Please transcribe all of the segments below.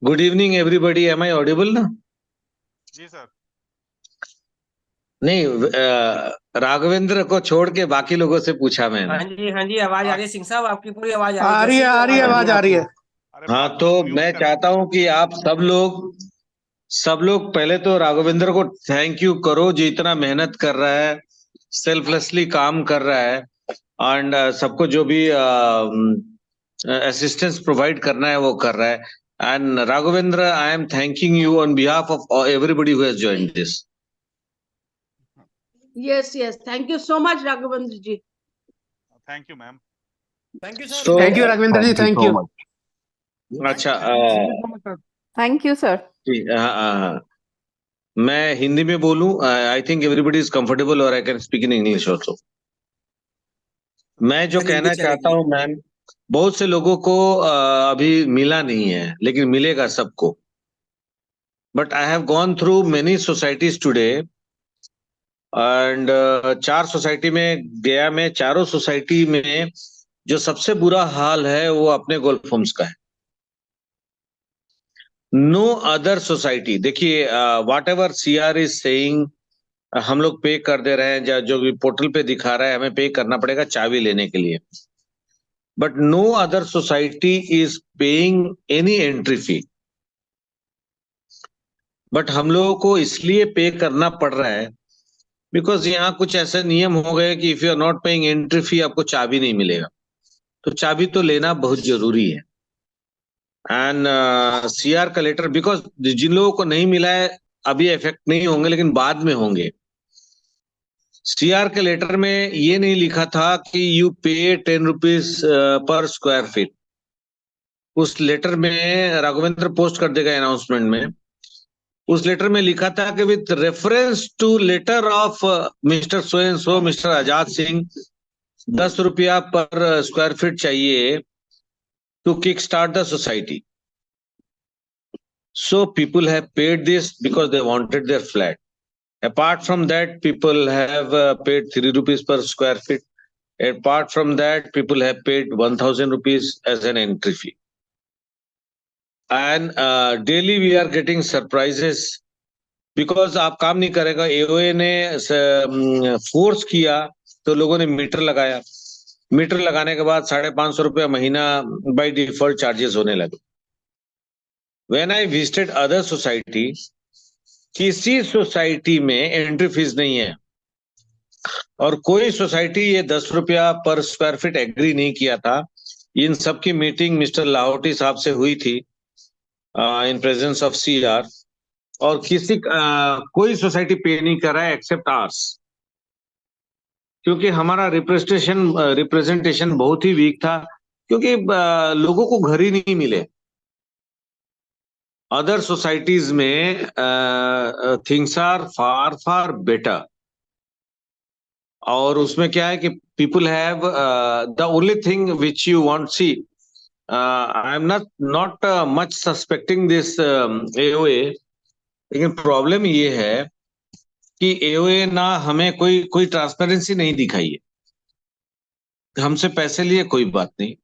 Good evening everybody, am I audible ना? जी sir. नहीं, राघवेंद्र को छोड़ के बाकी लोगों से पूछा मैंने। हाँ जी आवाज आ हाँ, रही है सिंह साहब, आपकी पूरी आवाज आ आ रही रही है, है, जैसे आ रही है, आवाज आ रही है। अरे हाँ, बात तो म्यूट मैं कर चाहता हूं कि आप सब लोग पहले तो राघवेंद्र को थैंक यू करो, जो इतना मेहनत कर रहा है, सेल्फलेसली काम कर रहा है, एंड सबको जो भी असिस्टेंस प्रोवाइड करना है वो कर रहा है। And Raghavendra, I am thanking you on behalf of everybody who has joined this. Yes. Thank you so much, Raghavendra ji. Thank you ma'am. Thank you sir. So, thank you Raghavendra ji, thank you. अच्छा, thank you sir. हाँ हाँ हाँ। मैं हिंदी में बोलूं? I think everybody is comfortable, और I can speak in English also. मैं जो सर, हिंदी कहना चाहता चलेगी। हूं मैम, बहुत से लोगों को अभी मिला नहीं है, लेकिन मिलेगा सबको। But I have gone through many societies today, and 4 society में गया। मैं चारों सोसाइटी में जो सबसे बुरा हाल है वो अपने गोल्फ होम्स का है। नो अदर सोसाइटी, देखिए, what ever CR is saying, हम लोग पे कर दे रहे हैं, जो भी पोर्टल पे दिखा रहा है हमें पे करना पड़ेगा चाबी लेने के लिए, but no other society is paying any entry fee. But हम लोगों को इसलिए पे करना पड़ रहा है बिकॉज यहाँ कुछ ऐसे नियम हो गए कि if you are not paying entry fee आपको चाबी नहीं मिलेगा। तो चाबी तो लेना बहुत जरूरी है। एंड सीआर का लेटर, बिकॉज जिन लोगों को नहीं मिला है अभी इफेक्ट नहीं होंगे, लेकिन बाद में होंगे। सीआर के लेटर में ये नहीं लिखा था कि यू पे 10 रुपीज पर स्क्वायर फीट। उस लेटर में राघवेंद्र पोस्ट कर देगा अनाउंसमेंट में। उस लेटर में लिखा था कि with reference to letter of Mister so and so, Mister Azad Singh, 10 रुपया पर स्क्वायर फीट चाहिए to kick start the society. So people have paid this because they wanted their flat. Apart from that, people have paid 3 rupees per square feet. Apart from that, people have paid 1,000 rupees as an entry fee. And daily we are getting surprises because आप काम नहीं करेगा। AOA ने force किया तो लोगों ने metre लगाया। मीटर लगाने के बाद 550 रुपया महीना बाय डिफॉल्ट चार्जेस होने लगे। When I visited other society, किसी सोसाइटी में एंट्री फीस नहीं है, और कोई सोसाइटी ये 10 रुपया पर स्क्वायर फीट एग्री नहीं किया था। इन सबकी मीटिंग मिस्टर लाहौटी साहब से हुई थी इन प्रेजेंस ऑफ सीआर, और कोई सोसाइटी पे नहीं कर रहा है एक्सेप्ट आर्स, क्योंकि हमारा रिप्रेजेंटेशन बहुत ही वीक था, क्योंकि लोगों को घर ही नहीं मिले। अदर सोसाइटीज में things are far far better, और उसमें क्या है कि people have the only thing which you want see. I am not much suspecting this AOA, लेकिन प्रॉब्लम ये है कि एओए ना हमें कोई ट्रांसपेरेंसी नहीं दिखाई है। हमसे पैसे लिए कोई बात नहीं,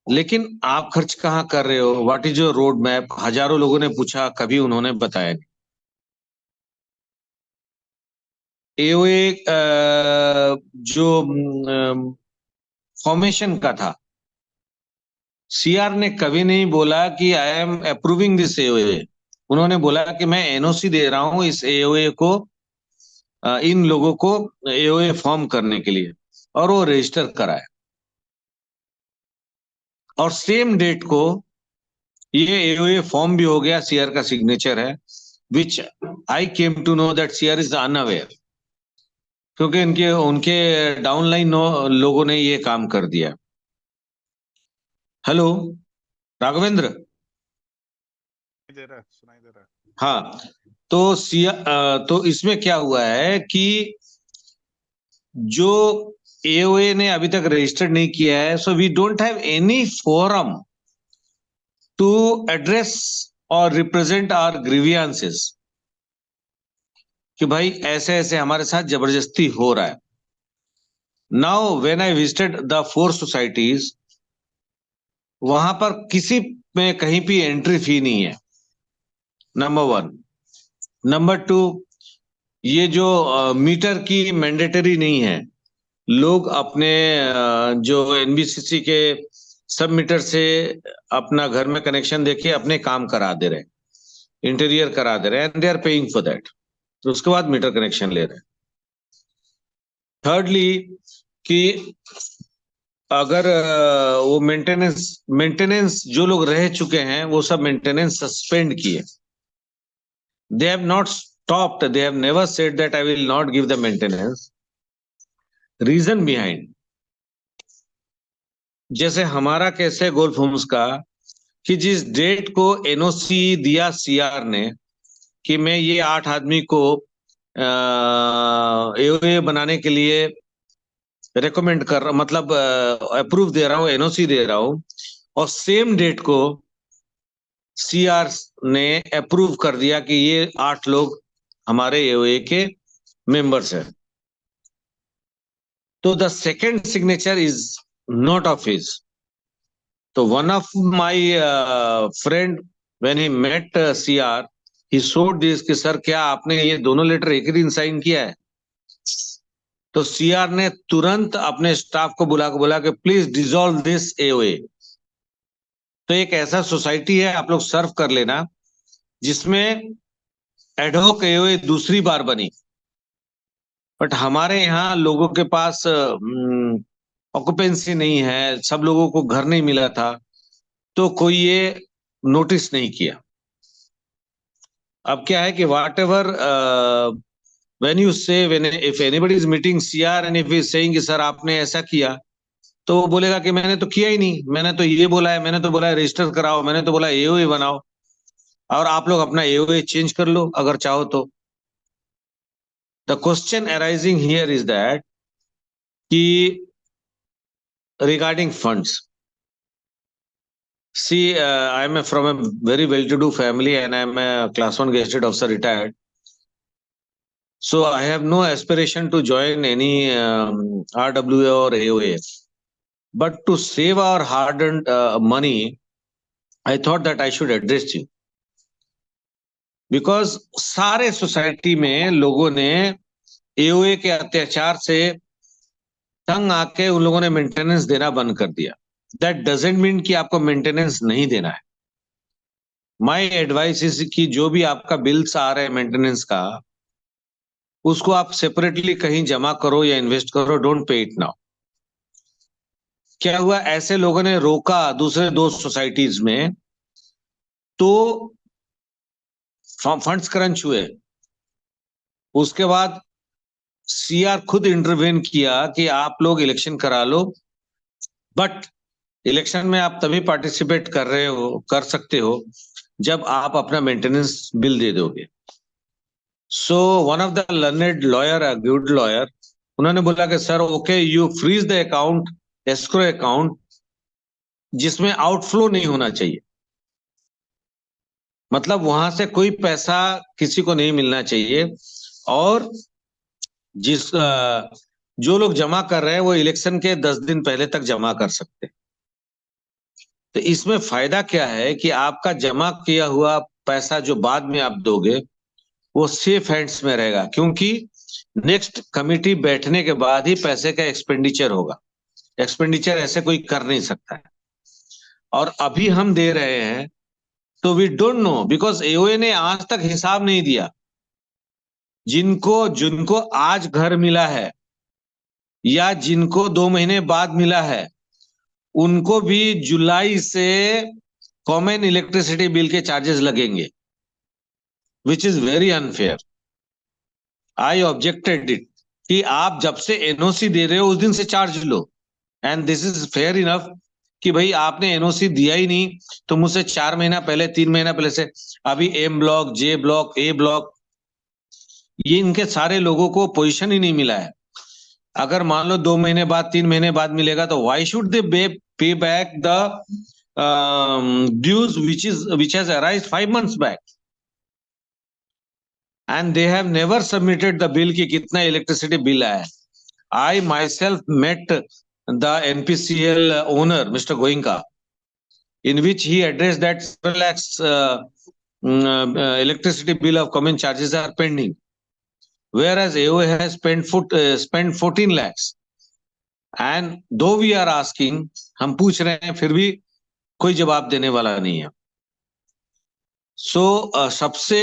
लेकिन आप खर्च कहाँ कर रहे हो, what is your road map? हजारों लोगों ने पूछा, कभी उन्होंने बताया नहीं। एओए जो फॉर्मेशन का था, सीआर ने कभी नहीं बोला कि I am approving this AOA. उन्होंने बोला कि मैं एनओसी दे रहा हूं इस एओए को, इन लोगों को एओए फॉर्म करने के लिए, और वो रजिस्टर कराया। और सेम डेट को ये एओए फॉर्म भी हो गया, सीआर का सिग्नेचर है, which I came to know that CR is unaware, क्योंकि इनके उनके डाउनलाइन लोगों ने ये काम कर दिया। हेलो राघवेंद्र, सुनाई दे रहा है। हाँ, तो इसमें क्या हुआ है कि जो एओए ने अभी तक रजिस्टर्ड नहीं किया है, so we don't have any forum to address और रिप्रेजेंट आवर ग्रीवियंसेस, कि भाई ऐसे ऐसे हमारे साथ जबरदस्ती हो रहा है। Now when I visited the 4 societies, वहां पर किसी में कहीं भी एंट्री फी नहीं है, नंबर 1। नंबर 2, ये जो मीटर की मैंडेटरी नहीं है, लोग अपने जो एनबीसीसी के सब मीटर से अपना घर में कनेक्शन देके अपने काम करा दे रहे हैं, इंटीरियर करा दे रहे हैं, and they are paying for that. तो उसके बाद मीटर कनेक्शन ले रहे हैं। थर्डली, कि अगर वो मेंटेनेंस जो लोग रह चुके हैं वो सब मेंटेनेंस सस्पेंड किए। They have not stopped, they have never said that I will not give the maintenance. Reason behind, जैसे हमारा केस है गोल्फ होम्स का, कि जिस डेट को एनओसी दिया सीआर ने कि मैं ये 8 आदमी को एओए बनाने के लिए रेकमेंड कर रहा, मतलब अप्रूव दे रहा हूँ, एनओसी दे रहा हूँ, और सेम डेट को सीआर ने अप्रूव कर दिया कि ये 8 लोग हमारे एओए के मेंबर्स हैं, तो the second signature is not of his. तो one of my friend when he met CR, he showed this कि सर क्या आपने ये दोनों लेटर एक ही दिन साइन किया है? तो सीआर ने तुरंत अपने स्टाफ को बुला के बोला कि प्लीज डिसॉल्व दिस एओए। तो एक ऐसा सोसाइटी है, आप लोग सर्व कर लेना, जिसमें एडहोक एओए दूसरी बार बनी, बट हमारे यहाँ लोगों के पास ऑक्यूपेंसी नहीं है, सब लोगों को घर नहीं मिला था, तो कोई ये नोटिस नहीं किया। अब क्या है कि what ever when you say, when if anybody is meeting CR and if he is saying कि सर आपने ऐसा किया, तो वो बोलेगा कि मैंने तो किया ही नहीं, मैंने तो ये बोला है, मैंने तो बोला है रजिस्टर कराओ, मैंने तो बोला एओए बनाओ, और आप लोग अपना एओए चेंज कर लो अगर चाहो तो। The question arising here is that कि regarding funds, see, I am from a very well-to-do family and I am a class 1 gazetted officer retired. So I have no aspiration to join any RWA or AOA. But to save our hard-earned money, I thought that I should address you. Because सारे society में लोगों ने AOA के अत्याचार से तंग आके उन लोगों ने मेंटेनेंस देना बंद कर दिया। That doesn't mean कि आपको मेंटेनेंस नहीं देना है। My advice is कि जो भी आपका बिल्स आ रहे हैं मेंटेनेंस का, उसको आप सेपरेटली कहीं जमा करो या इन्वेस्ट करो, डोंट पे इट नाउ। क्या हुआ, ऐसे लोगों ने रोका दूसरे 2 सोसाइटीज में, तो फंड्स क्रंच हुए। उसके बाद सीआर खुद इंटरवेन किया कि आप लोग इलेक्शन करा लो, बट इलेक्शन में आप तभी पार्टिसिपेट कर सकते हो जब आप अपना मेंटेनेंस बिल दे दोगे। So one of the learned lawyer, a good lawyer, उन्होंने बोला कि sir okay, you freeze the account, escrow account, जिसमें आउटफ्लो नहीं होना चाहिए, मतलब वहां से कोई पैसा किसी को नहीं मिलना चाहिए, और जो लोग जमा कर रहे हैं वो इलेक्शन के 10 दिन पहले तक जमा कर सकते हैं। तो इसमें फायदा क्या है कि आपका जमा किया हुआ पैसा जो बाद में आप दोगे वो सेफ हैंड्स में रहेगा, क्योंकि नेक्स्ट कमिटी बैठने के बाद ही पैसे का एक्सपेंडिचर होगा। एक्सपेंडिचर ऐसे कोई कर नहीं सकता है, और अभी हम दे रहे हैं तो we don't know, because AOA ने आज तक हिसाब नहीं दिया। जिनको आज घर मिला है या जिनको 2 महीने बाद मिला है, उनको भी जुलाई से कॉमन इलेक्ट्रिसिटी बिल के चार्जेस लगेंगे, which is very unfair. I objected it कि आप जब से एनओसी दे रहे हो उस दिन से charge low, and this is fair enough कि भाई आपने एनओसी दिया ही नहीं तो मुझसे 4 महीना पहले, 3 महीना पहले से अभी एम ब्लॉक, जे ब्लॉक, ए ब्लॉक, ये इनके सारे लोगों को पोजीशन ही नहीं मिला है। अगर मान लो 2 महीने बाद, 3 महीने बाद मिलेगा, तो why should they pay back the dues which has arised 5 months back, and they have never submitted the bill कि कितना इलेक्ट्रिसिटी बिल आया है। I myself met the NPCL owner, Mr. Goenka, in which he addressed that 7 lakhs electricity bill of common charges are pending, whereas AOA has spent 14 lakhs. And though we are asking, हम पूछ रहे हैं, फिर भी कोई जवाब देने वाला नहीं है. So सबसे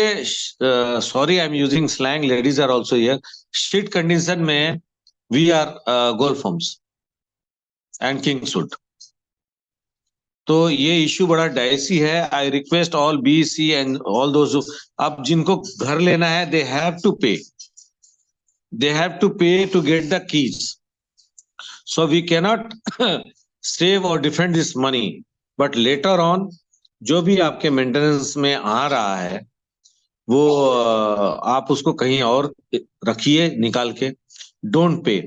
sorry, I'm using slang, ladies are also here, shit condition में we are Golf Homes and Kingswood. तो ये इश्यू बड़ा डाइसी है. I request all B C and all those, अब जिनको घर लेना है they have to pay to get the keys. So we cannot save और defend this money, but later on जो भी आपके मेंटेनेंस में आ रहा है वो आप उसको कहीं और रखिए निकाल के. Don't pay,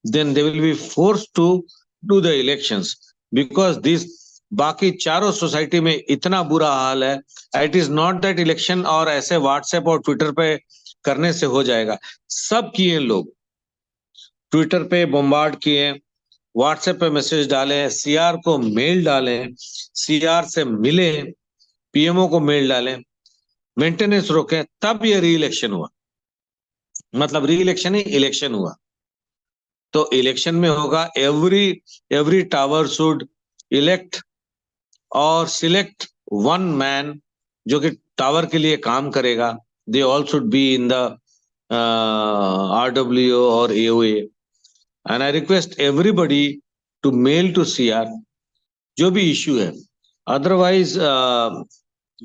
then they will be forced to do the elections, because this बाकी चारों सोसाइटी में इतना बुरा हाल है. It is not that election और ऐसे व्हाट्सएप और ट्विटर पे करने से हो जाएगा. सब किए लोग, ट्विटर पे बॉम्बार्ड किए, व्हाट्सएप पे मैसेज डाले, सीआर को मेल डाले, सीआर से मिले, पीएमओ को मेल डाले, मेंटेनेंस रोके, तब ये री इलेक्शन हुआ. मतलब री इलेक्शन ही इलेक्शन हुआ. तो इलेक्शन में होगा एवरी टावर शुड इलेक्ट और सिलेक्ट वन मैन जो कि टावर के लिए काम करेगा. They all should be in the RWO और AOA. And I request everybody to mail to CR जो भी इश्यू है. Otherwise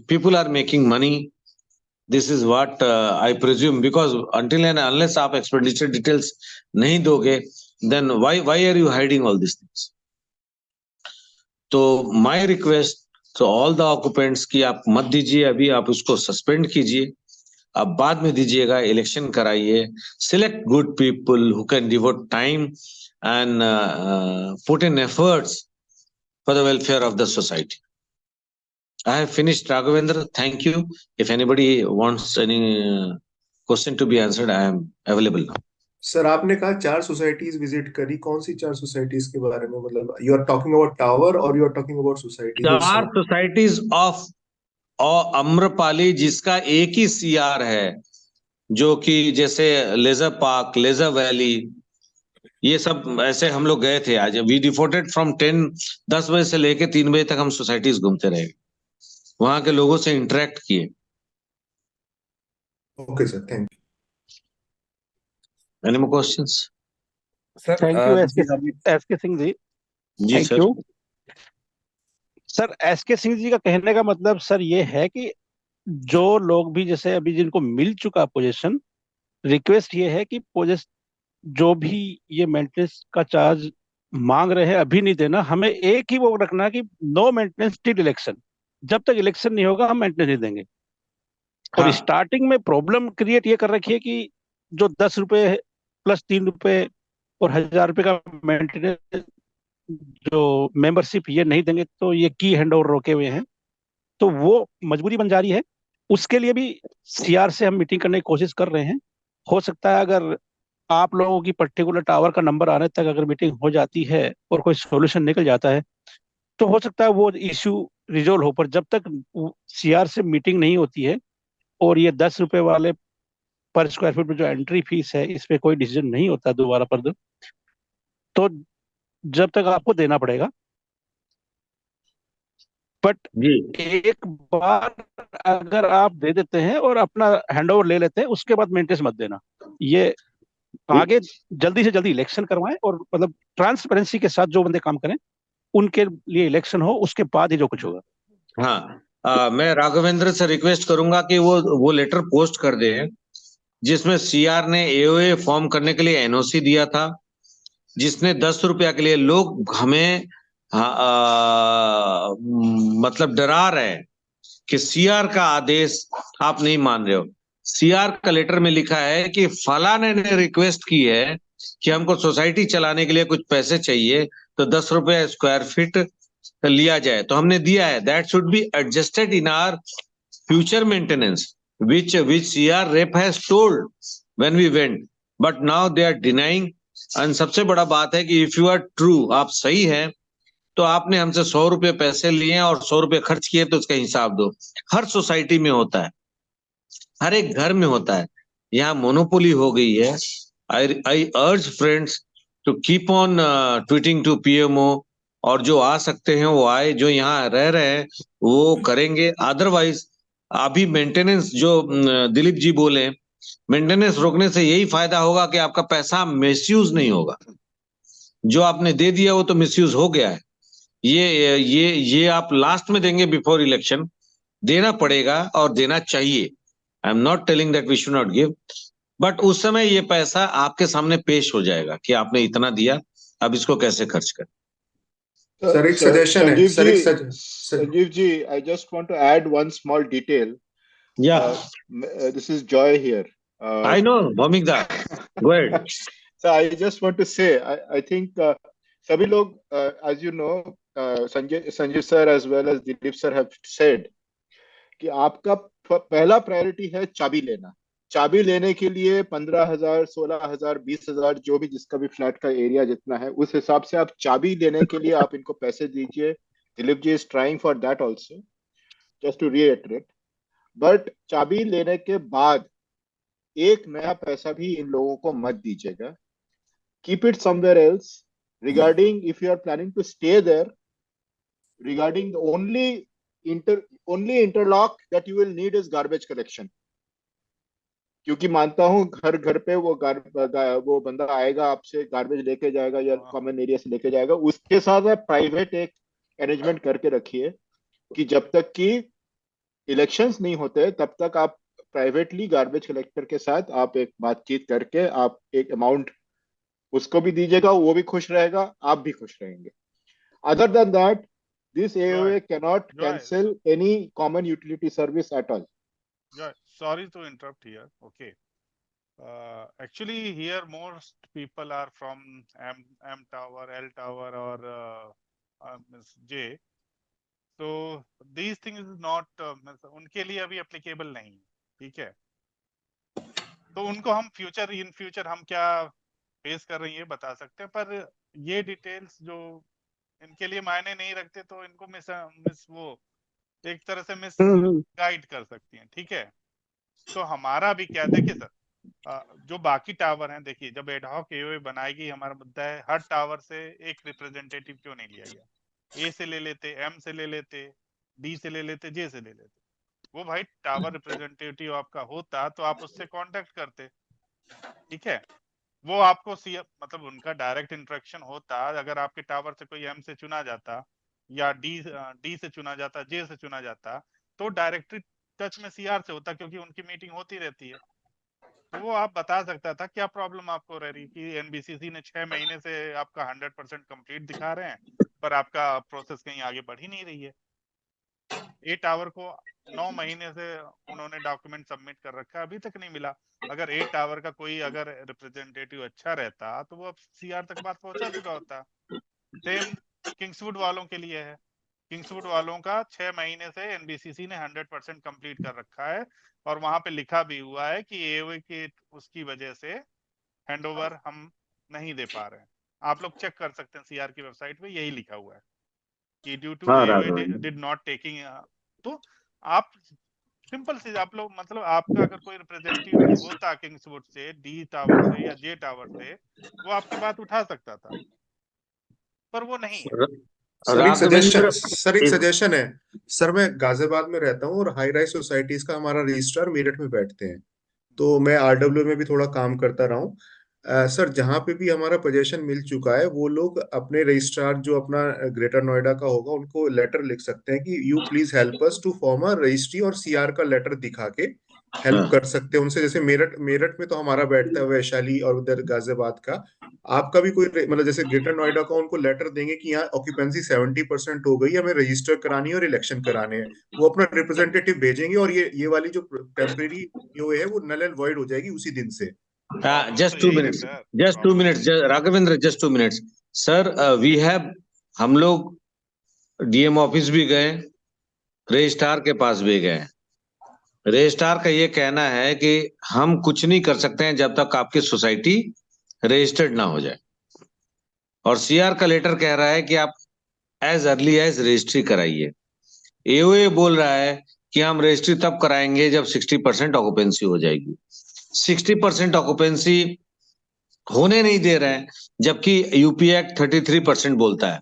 people are making money. This is what I presume, because until and unless आप expenditure details नहीं दोगे, then why are you hiding all this things. तो my request तो all the ऑक्युपेंट्स की आप मत दीजिए, अभी आप उसको सस्पेंड कीजिए, आप बाद में दीजिएगा. इलेक्शन कराइए, select good people who can devote time and put in efforts for the welfare of the society. I have finished, Raghavendra. Thank you. If anybody wants any question to be answered, I am available now. Sir आपने कहा 4 societies visit करी, कौन सी 4 societies के बारे में? मतलब you are talking about tower और you are talking about society? 4 societies of Amrapali जिसका एक ही CR है, जो कि जैसे लेजर पार्क, लेजर वैली, ये सब ऐसे हम लोग गए थे. आज वी डिफोटेड फ्रॉम 10 बजे से लेके 3 बजे तक हम सोसाइटीज घूमते रहे, वहां के लोगों से इंटरेक्ट किए. Okay sir, thank you. Any more questions? Thank you SK Singh ji. जी thank sir. You sir. SK Singh ji का कहने का मतलब सर ये है कि जो लोग भी जैसे अभी जिनको मिल चुका पोजीशन, रिक्वेस्ट ये है कि जो भी ये मेंटेनेंस का चार्ज मांग रहे हैं अभी नहीं देना. हमें एक ही वो रखना कि नो मेंटेनेंस टिल इलेक्शन. जब तक इलेक्शन नहीं होगा हम मेंटेनेंस नहीं देंगे. और हाँ. स्टार्टिंग में प्रॉब्लम क्रिएट ये कर रखी है कि जो 10 रुपए प्लस 3 रुपए और 1000 रुपए का मेंटेनेंस जो मेंबरशिप ये नहीं देंगे तो ये की हैंड ओवर रोके हुए हैं. तो वो मजबूरी बन जा रही है. उसके लिए भी CR से हम मीटिंग करने की कोशिश कर रहे हैं. हो सकता है अगर आप लोगों की पर्टिकुलर टावर का नंबर आने तक अगर मीटिंग हो जाती है और कोई सोल्यूशन निकल जाता है तो हो सकता है वो इश्यू रिजोल्व हो. पर जब तक CR से मीटिंग नहीं होती है और ये 10 रुपए वाले पर स्क्वायर फीट में जो एंट्री फीस है इस पे कोई डिसीजन नहीं होता दोबारा पर, तो जब तक आपको देना पड़ेगा. बट एक बार अगर आप दे देते हैं और अपना हैंडओवर ले लेते हैं उसके बाद मेंटेनेंस मत देना. ये आगे जल्दी से जल्दी इलेक्शन करवाएं और मतलब ट्रांसपेरेंसी के साथ जो बंदे काम करें उनके लिए इलेक्शन हो, उसके बाद ही जो कुछ होगा. हाँ, मैं राघवेंद्र से रिक्वेस्ट करूंगा कि वो लेटर पोस्ट कर दे जिसमें CR ने AOA फॉर्म करने के लिए NOC दिया था, जिसने 10 रुपया के लिए लोग हमें मतलब डरा रहे हैं कि CR का आदेश आप नहीं मान रहे हो. CR का लेटर में लिखा है कि फलाने ने रिक्वेस्ट की है कि हमको सोसाइटी चलाने के लिए कुछ पैसे चाहिए तो 10 रुपया स्क्वायर फीट लिया जाए, तो हमने दिया है. That should be adjusted in our future maintenance which CR rep has told when we went, but now they are denying. And सबसे बड़ा बात है कि if you are true, आप सही हैं, तो आपने हमसे 100 रुपये पैसे लिए और 100 रुपये खर्च किए तो उसका हिसाब दो। हर सोसाइटी में होता है, हर एक घर में होता है। यहाँ मोनोपोली हो गई है। I urge friends to keep on tweeting to PMO, और जो आ सकते हैं वो आए, जो यहाँ रह रहे हैं वो करेंगे। अदरवाइज अभी मेंटेनेंस जो दिलीप जी बोले, मेंटेनेंस रोकने से यही फायदा होगा कि आपका पैसा मिसयूज नहीं होगा। जो आपने दे दिया वो तो मिसयूज हो गया है। ये आप लास्ट में देंगे, बिफोर इलेक्शन देना पड़ेगा और देना चाहिए। I am not telling that we should not give, but उस समय ये पैसा आपके सामने पेश हो जाएगा कि आपने इतना दिया, अब इसको कैसे खर्च करें। सर एक सजेशन है, सर एक Sanjeev ji, I just want to add one small detail. This is Joy here. I know, Bhumika. Go ahead. So I just want to say, I think सभी लोग, as you know, Sanjeev sir as well as Dilip sir have said कि आपका पहला priority है चाबी लेना। चाबी लेने के लिए 15,000, 16,000, 20,000, जो भी जिसका भी फ्लैट का एरिया जितना है उस हिसाब से आप चाबी लेने के लिए आप इनको पैसे दीजिए। Dilip ji is trying for that also, just to reiterate. But चाबी लेने के बाद एक नया पैसा भी इन लोगों को मत दीजिएगा। Keep it somewhere else. Regarding if you are planning to stay there, regarding the only interlock that you will need is garbage collection, क्योंकि मानता हूं घर घर पे वो बंदा आएगा, आपसे गार्बेज लेके जाएगा या कॉमन एरिया से लेके जाएगा। उसके साथ आप प्राइवेट एक अरेंजमेंट करके रखिए कि जब तक कि इलेक्शंस नहीं होते तब तक आप प्राइवेटली गार्बेज कलेक्टर के साथ आप एक बातचीत करके आप एक अमाउंट उसको भी दीजिएगा, वो भी खुश रहेगा, आप भी खुश रहेंगे। Other than that, this AOA cannot cancel any common utility service at all. Sorry to interrupt here. Okay. Actually, here most people are from M Tower, L Tower, or J. So these things is not उनके लिए अभी applicable नहीं, ठीक है? तो उनको हम in future हम क्या फेस कर रही है बता सकते हैं, पर ये डिटेल्स जो इनके लिए मायने नहीं रखते तो इनको मिस वो एक तरह से मिस गाइड कर सकती हैं, ठीक है? तो हमारा भी क्या, देखिए सर, जो बाकी टावर हैं, देखिए जब एडहॉक एओए बनाएगी, हमारा मुद्दा है हर टावर से एक रिप्रेजेंटेटिव क्यों नहीं लिया गया। ए से ले लेते, एम से ले लेते, डी से ले लेते, जे से ले लेते। वो भाई टावर रिप्रेजेंटेटिव आपका होता तो आप उससे कांटेक्ट करते, ठीक है? वो आपको मतलब उनका डायरेक्ट इंटरेक्शन होता। अगर आपके टावर से कोई एम से चुना जाता या डी से चुना जाता, जे से चुना जाता, तो डायरेक्टली टच में सीआर से होता, क्योंकि उनकी मीटिंग होती रहती है। तो वो आप बता सकता था क्या प्रॉब्लम आपको रह रही कि एनबीसीसी ने 6 महीने से आपका 100% कंप्लीट दिखा रहे हैं पर आपका प्रोसेस कहीं आगे बढ़ ही नहीं रही है। ए टावर को 9 महीने से उन्होंने डॉक्यूमेंट सबमिट कर रखा है, अभी तक नहीं मिला। अगर ए टावर का कोई अगर रिप्रेजेंटेटिव अच्छा रहता तो वो अब सीआर तक बात पहुंचा चुका होता। सेम किंग्सवुड वालों के लिए है। किंग्सवुड वालों का 6 महीने से एनबीसीसी ने 100% कंप्लीट कर रखा है और वहां पे लिखा भी हुआ है कि एओए के उसकी वजह से हैंडओवर हम नहीं दे पा रहे हैं। आप लोग चेक कर सकते हैं, सीआर की वेबसाइट पे यही लिखा हुआ है कि due to AOA did not taking. तो आप सिंपल से आप लोग, मतलब आपका अगर कोई रिप्रेजेंटेटिव होता किंग्सवुड से, डी टावर से या जे टावर से, वो आपकी बात उठा सकता था, पर वो नहीं है। सर एक सजेशन है। सर मैं गाजियाबाद में रहता हूँ और हाई राइज सोसाइटीज का हमारा रजिस्ट्रार मेरठ में बैठते हैं, तो मैं आरडब्ल्यू में भी थोड़ा काम करता रहा हूँ। सर जहाँ पे भी हमारा पोजीशन मिल चुका है, वो लोग अपने रजिस्ट्रार जो अपना ग्रेटर नोएडा का होगा उनको लेटर लिख सकते हैं कि you please help us to form a registry, और सीआर का लेटर दिखा के हेल्प कर सकते हैं उनसे। जैसे मेरठ में तो हमारा बैठता है वैशाली, और उधर गाजियाबाद का आपका भी कोई मतलब जैसे ग्रेटर नोएडा का, उनको लेटर देंगे कि यहाँ ऑक्यूपेंसी 70% हो गई, हमें रजिस्टर करानी है और इलेक्शन कराने हैं। वो अपना रिप्रेजेंटेटिव भेजेंगे और ये वाली जो टेम्परेरी जो है वो नल एंड वॉइड हो जाएगी उसी दिन से। just 2 minutes, Raghavendra, just 2 minutes sir. We have, हम लोग डीएम ऑफिस भी गए, रजिस्ट्रार के पास भी गए। रजिस्ट्रार का ये कहना है कि हम कुछ नहीं कर सकते हैं जब तक आपकी सोसाइटी रजिस्टर्ड ना हो जाए, और सीआर का लेटर कह रहा है कि आप एज अर्ली एज रजिस्ट्री कराइए। एओए बोल रहा है कि हम रजिस्ट्री तब कराएंगे जब 60% ऑक्यूपेंसी हो जाएगी। 60% ऑक्यूपेंसी होने नहीं दे रहे हैं, जबकि यूपी एक्ट 33% बोलता है।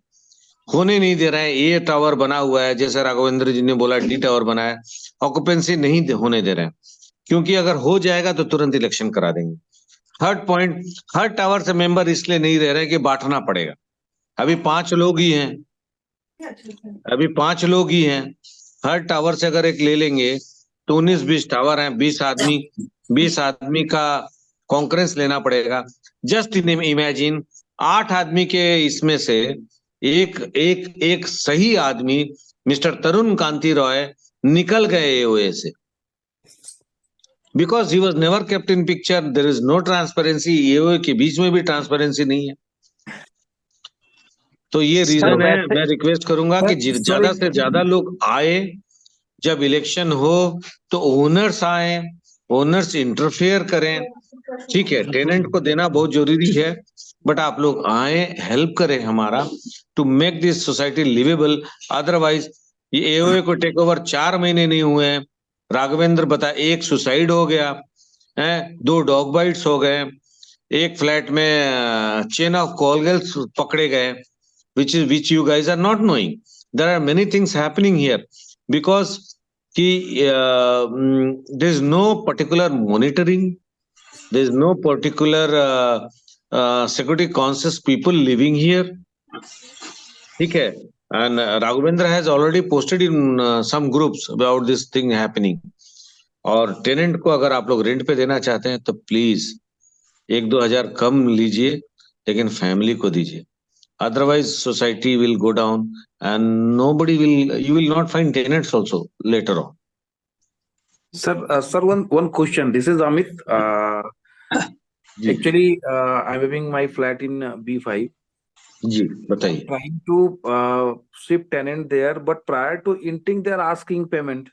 होने नहीं दे रहे हैं। ए टावर बना हुआ है, जैसे राघवेंद्र जी ने बोला डी टावर बना है, ऑक्यूपेंसी नहीं होने दे रहे हैं, क्योंकि अगर हो जाएगा तो तुरंत इलेक्शन करा देंगे। थर्ड पॉइंट, हर टावर से मेंबर इसलिए नहीं दे रहे हैं कि बांटना पड़ेगा। अभी 5 लोग ही हैं, हर टावर से अगर एक ले लेंगे तो 19-20 टावर हैं, 20 आदमी का कॉन्फ्रेंस लेना पड़ेगा। जस्ट इमेजिन 8 आदमी के इसमें से एक सही आदमी मिस्टर तरुण कांति रॉय निकल गए एओए से, because he was never kept in picture. There is no transparency. AOA के बीच में भी ट्रांसपेरेंसी नहीं है। तो ये रीजन है। मैं रिक्वेस्ट करूंगा कि ज्यादा से ज्यादा लोग आए। जब इलेक्शन हो तो ओनर्स आए, ओनर्स इंटरफेयर करें। ठीक है, टेनेंट को देना बहुत जरूरी है, बट आप लोग आए, हेल्प करें हमारा to make this society liveable. Otherwise ये एओए को टेक ओवर 4 महीने नहीं हुए हैं, राघवेंद्र बता, एक सुसाइड हो गया है, 2 डॉग बाइट्स हो गए, एक फ्लैट में चेन ऑफ कॉल गर्ल्स पकड़े गए, which you guys are not knowing. There are many things happening here because there is no particular monitoring, there is no particular security conscious people living here. ठीक है, and Raghavendra has already posted in some groups about this thing happening. और tenant को अगर आप लोग rent पे देना चाहते हैं तो प्लीज 1-2 हजार कम लीजिए, लेकिन फैमिली को दीजिए। Otherwise, society will go down, and you will not find tenants also later on. Sir, one question. This is Amit. Actually, I'm having my flat in B5. जी बताइए। Trying to shift tenant there, but prior to entering, they are asking payment.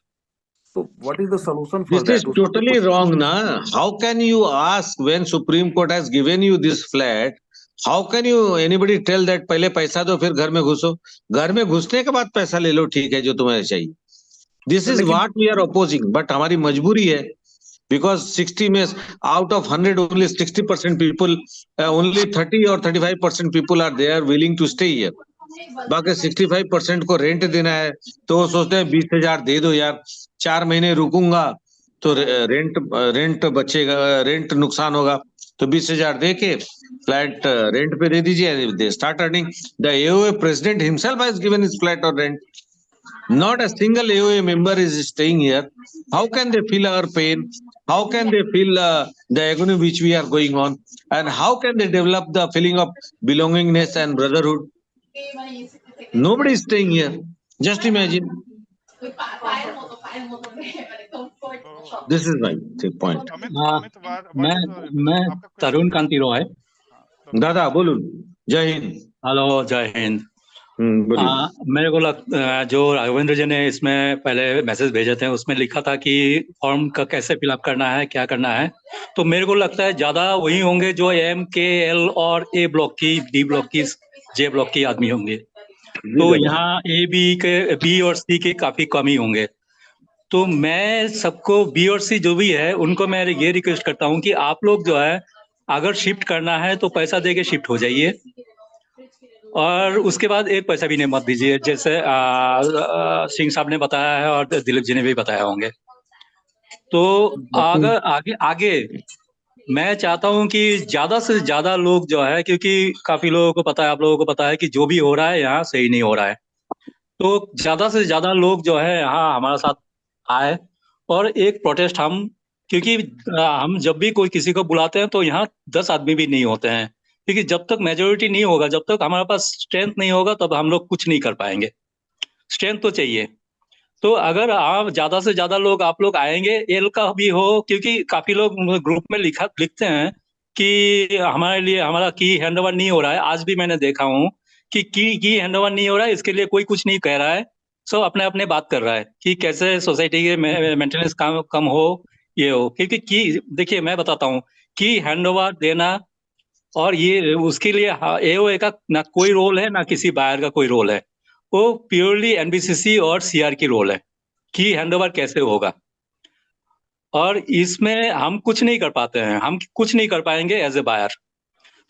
So, what is the solution for This that? is totally wrong, na? How can you ask when Supreme Court has given you this flat? How can you anybody tell that पहले पैसा दो फिर घर में घुसो? घर में घुसने के बाद पैसा ले लो, ठीक है, जो तुम्हें चाहिए। This is what we are opposing, but हमारी मजबूरी है, because 60 में out of 100 only 60% people, only 30 or 35% people are there willing to stay here. बाकी 65% को रेंट देना है, तो वो सोचते हैं 20,000 दे दो यार, 4 महीने रुकूंगा तो रेंट बचेगा, रेंट नुकसान होगा, तो 20,000 दे के फ्लैट रेंट पे दे दीजिए। They start earning. The AOA president himself has given his flat on rent. Not a single AOA member is staying here. How can they feel our pain? How can they feel the agony which we are going on? And how can they develop the feeling of belongingness and brotherhood? Nobody is staying here. Just imagine. This is my point. मैं तरुण कांति रॉय। दादा बोलूं। जय Hind. Hello, जय हिंद। मेरे को जो राघवेंद्र जी ने इसमें पहले मैसेज भेजे थे उसमें लिखा था कि फॉर्म का कैसे फिलअप करना है, क्या करना है, तो मेरे को लगता है ज्यादा वही होंगे जो MKL और A ब्लॉक की, D ब्लॉक की, J ब्लॉक की आदमी होंगे। तो यहाँ B और C के काफी कम ही होंगे। तो मैं सबको B और C जो भी है उनको मैं ये रिक्वेस्ट करता हूँ कि आप लोग जो है अगर शिफ्ट करना है तो पैसा दे के शिफ्ट हो जाइए, और उसके बाद एक पैसा भी नहीं मत दीजिए, जैसे सिंह साहब ने बताया है और दिलीप जी ने भी बताया होंगे। तो अगर आगे मैं चाहता हूं कि ज्यादा से ज्यादा लोग जो है, क्योंकि काफी लोगों को पता है, आप लोगों को पता है कि जो भी हो रहा है यहाँ सही नहीं हो रहा है, तो ज्यादा से ज्यादा लोग जो है यहाँ हमारे साथ आए और एक प्रोटेस्ट क्योंकि हम जब भी कोई किसी को बुलाते हैं तो यहाँ 10 आदमी भी नहीं होते हैं, क्योंकि जब तक मेजोरिटी नहीं होगा, जब तक हमारे पास स्ट्रेंथ नहीं होगा, तब हम लोग कुछ नहीं कर पाएंगे। स्ट्रेंथ तो चाहिए। तो अगर आप ज्यादा से ज्यादा लोग आप लोग आएंगे, एल का भी हो, क्योंकि काफी लोग ग्रुप में लिखते हैं कि हमारे लिए हमारा की हैंड ओवर नहीं हो रहा है। आज भी मैंने देखा हूँ कि की हैंड ओवर नहीं हो रहा है, इसके लिए कोई कुछ नहीं कह रहा है, सब अपने अपने बात कर रहा है कि कैसे सोसाइटी के मेंटेनेंस कम हो, ये हो। क्योंकि की देखिए मैं बताता हूँ, की हैंड ओवर देना और ये उसके लिए एओए का ना कोई रोल है, ना किसी बायर का कोई रोल है। वो प्योरली एनबीसीसी और सीआर की रोल है कि हैंडओवर कैसे होगा, और इसमें हम कुछ नहीं कर पाते हैं, हम कुछ नहीं कर पाएंगे एज ए बायर।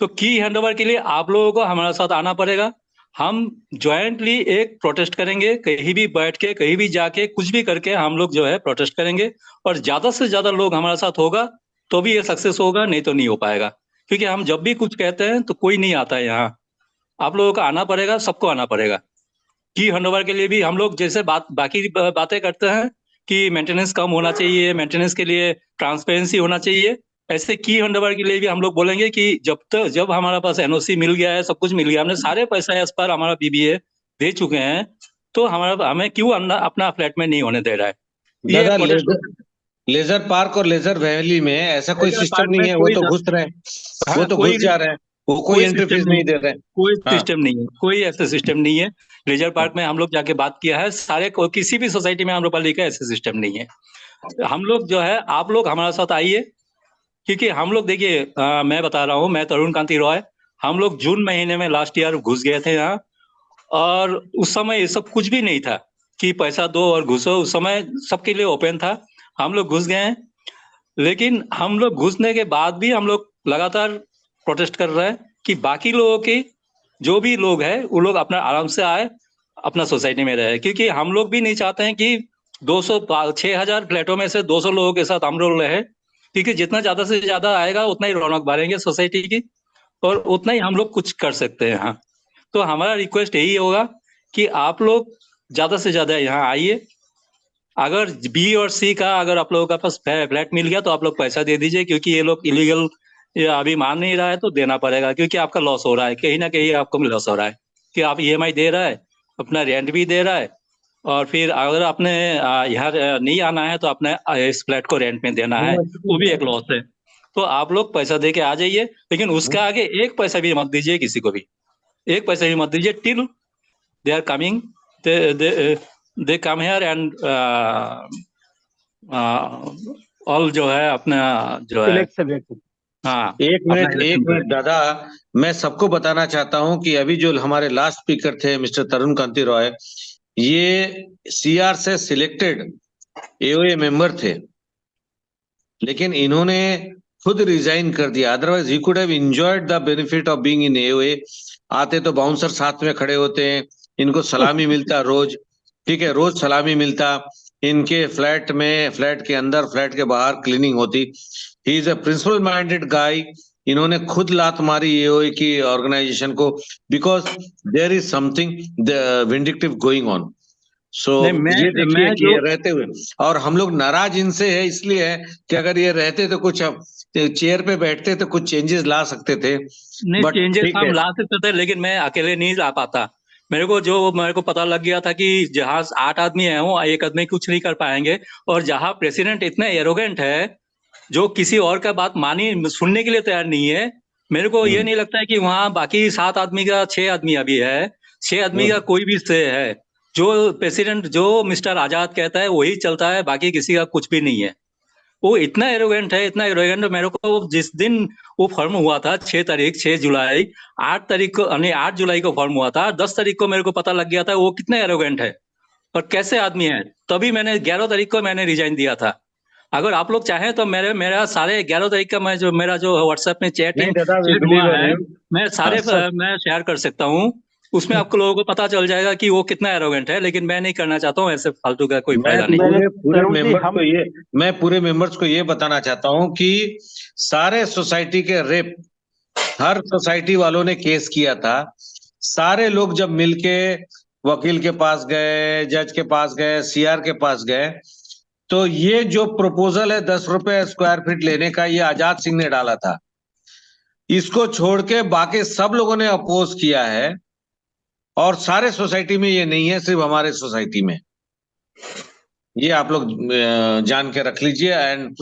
तो की हैंडओवर के लिए आप लोगों को हमारे साथ आना पड़ेगा। हम ज्वाइंटली एक प्रोटेस्ट करेंगे, कहीं भी बैठ के, कहीं भी जाके, कुछ भी करके हम लोग जो है प्रोटेस्ट करेंगे, और ज्यादा से ज्यादा लोग हमारे साथ होगा तो भी ये सक्सेस होगा, नहीं तो नहीं हो पाएगा। क्योंकि हम जब भी कुछ कहते हैं तो कोई नहीं आता है यहाँ, आप लोगों को आना पड़ेगा, सबको आना पड़ेगा। की हैंडओवर के लिए भी हम लोग जैसे बाकी बातें करते हैं कि मेंटेनेंस कम होना चाहिए, मेंटेनेंस के लिए ट्रांसपेरेंसी होना चाहिए, ऐसे की हैंडओवर के लिए भी हम लोग बोलेंगे कि जब हमारे पास एनओसी मिल गया है, सब कुछ मिल गया, हमने सारे पैसा एज पर हमारा बीबीए दे चुके हैं, तो हमें क्यों अपना फ्लैट में नहीं होने दे रहा है। ये दादा, लेजर पार्क और लेजर वैली में ऐसा कोई लेजर सिस्टम पार्क नहीं में है, वो कोई तो द- घुस रहे हैं, हाँ, वो तो कोई घुस जा रहे हैं, वो कोई कोई एंट्री सिस्टम फीस नहीं नहीं दे रहे हैं। कोई हाँ, सिस्टम नहीं है, कोई ऐसा सिस्टम नहीं है। लेजर पार्क में हम लोग जाके बात किया है, सारे किसी भी सोसाइटी में आम्रपाली का ऐसा सिस्टम नहीं है। हम लोग जो है, आप लोग हमारे साथ आइए, क्योंकि हम लोग देखिए, मैं बता रहा हूँ, मैं तरुण कांति रॉय, हम लोग जून महीने में लास्ट ईयर घुस गए थे यहाँ, और उस समय ये सब कुछ भी नहीं था कि पैसा दो और घुसो, उस समय सबके लिए ओपन था, हम लोग घुस गए हैं। लेकिन हम लोग घुसने के बाद भी हम लोग लगातार प्रोटेस्ट कर रहे हैं कि बाकी लोगों की, जो भी लोग हैं वो लोग अपना आराम से आए, अपना सोसाइटी में रहे, क्योंकि हम लोग भी नहीं चाहते हैं कि 6,000 फ्लैटों में से 200 लोगों के साथ हम लोग रहे, क्योंकि जितना ज्यादा से ज्यादा आएगा उतना ही रौनक बढ़ेंगे सोसाइटी की, और उतना ही हम लोग कुछ कर सकते हैं। हाँ, तो हमारा रिक्वेस्ट यही होगा कि आप लोग ज्यादा से ज्यादा यहाँ आइए। अगर बी और सी का अगर आप लोगों के पास फ्लैट मिल गया तो आप लोग पैसा दे दीजिए, क्योंकि ये लोग इलीगल अभी मान नहीं रहा है तो देना पड़ेगा, क्योंकि आपका लॉस हो रहा है, कहीं ना कहीं आपको लॉस हो रहा है कि आप ईएमआई दे रहा है, अपना रेंट भी दे रहा है, और फिर अगर आपने यहाँ नहीं आना है तो अपने इस फ्लैट को रेंट में देना है, वो भी एक लॉस है। तो आप लोग पैसा दे के आ जाइए, लेकिन उसके आगे एक पैसा भी मत दीजिए किसी को भी, एक पैसा भी मत दीजिए till they are coming, they come here and all जो है अपना जो है। हाँ, एक मिनट दादा, मैं सबको बताना चाहता हूं कि अभी जो हमारे लास्ट स्पीकर थे मिस्टर तरुण कांति रॉय, ये सीआर से सिलेक्टेड एओए मेंबर थे, लेकिन इन्होंने खुद रिजाइन कर दिया, otherwise he could have enjoyed the benefit of being in AOA. आते तो बाउंसर साथ में खड़े होते हैं, इनको सलामी मिलता रोज, ठीक है, रोज सलामी मिलता, इनके फ्लैट में, फ्लैट के अंदर, फ्लैट के बाहर क्लीनिंग होती। He is a principle minded guy. इन्होंने खुद लात मारी एओए की ऑर्गेनाइजेशन को, because there is something vindictive going on. So ये देखिए कि ये रहते हुए, और हम लोग नाराज इनसे है इसलिए है कि अगर ये रहते तो कुछ चेयर पे बैठते तो कुछ चेंजेस ला सकते थे। नहीं, चेंजेस हम ला सकते थे, लेकिन मैं अकेले नहीं ला पाता। मेरे को पता लग गया था कि जहाँ 8 आदमी है वो एक आदमी कुछ नहीं कर पाएंगे, और जहाँ प्रेसिडेंट इतना एरोगेंट है, जो किसी और का बात सुनने के लिए तैयार नहीं है, मेरे को ये नहीं लगता है कि वहाँ बाकी 7 आदमी का 6 आदमी अभी है, 6 आदमी का कोई भी से है। जो प्रेसिडेंट, जो मिस्टर आजाद कहता है वही चलता है, बाकी किसी का कुछ भी नहीं है। वो इतना एरोगेंट है, इतना एरोगेंट। मेरे को जिस दिन वो फॉर्म हुआ था 6 जुलाई, 8 तारीख को, यानी 8 जुलाई को फॉर्म हुआ था, 10 तारीख को मेरे को पता लग गया था वो कितना एरोगेंट है और कैसे आदमी है। तभी मैंने 11 तारीख को मैंने रिजाइन दिया था। अगर आप लोग चाहें तो मेरा सारे 11 तारीख का मेरा जो व्हाट्सएप में चैट हुआ है, मैं सारे मैं शेयर कर सकता हूँ। उसमें आपको लोगों को पता चल जाएगा कि वो कितना एरोगेंट है, लेकिन मैं नहीं करना चाहता हूँ ऐसे फालतू का कोई फायदा नहीं। मैं पूरे मेंबर्स को ये बताना चाहता हूँ कि सारे सोसाइटी के रेप, हर सोसाइटी वालों ने केस किया था। सारे लोग जब मिलके वकील के पास गए, जज के पास गए, सीआर के पास गए, तो ये जो प्रपोजल है 10 रुपए स्क्वायर फीट लेने का, ये आजाद सिंह ने डाला था। इसको छोड़ के बाकी सब लोगों ने अपोज किया है, और सारे सोसाइटी में ये नहीं है, सिर्फ हमारे सोसाइटी में। ये आप लोग जान के रख लीजिए। एंड